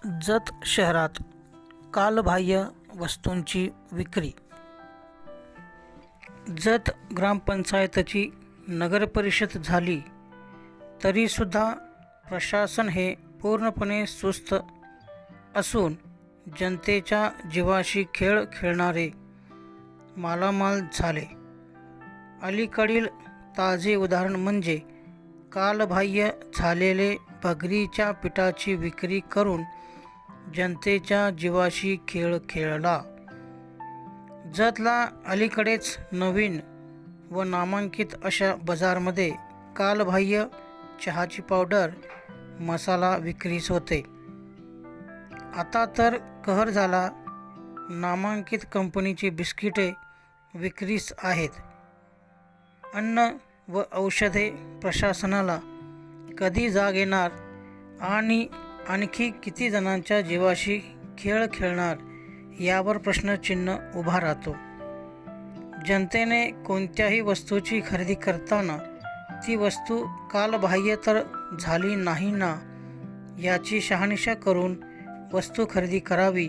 जत शहरात कालबाह्य वस्तूंची विक्री. जत ग्रामपंचायतची नगरपरिषद झाली तरीसुद्धा प्रशासन हे पूर्णपणे सुस्त असून जनतेच्या जीवाशी खेळ खेळणारे मालामाल झाले. अलीकडील ताजे उदाहरण म्हणजे कालबाह्य झालेले भगरीच्या पिठाची विक्री करून जनतेच्या जीवाशी खेळ खेळला. जतला अलीकडेच नवीन व नामांकित अशा बाजारमध्ये कालबाह्य चहाची पावडर, मसाला विक्रीस होते. आता तर कहर झाला, नामांकित कंपनीची बिस्किटे विक्रीस आहेत. अन्न व औषधे प्रशासनाला कधी जाग येणार आणि आणखी किती जणांच्या जीवाशी खेळ खेळणार यावर प्रश्नचिन्ह उभा राहतो. जनतेने कोणत्याही वस्तूची खरेदी करताना ती वस्तू कालबाह्य तर झाली नाही ना याची शहानिशा करून वस्तू खरेदी करावी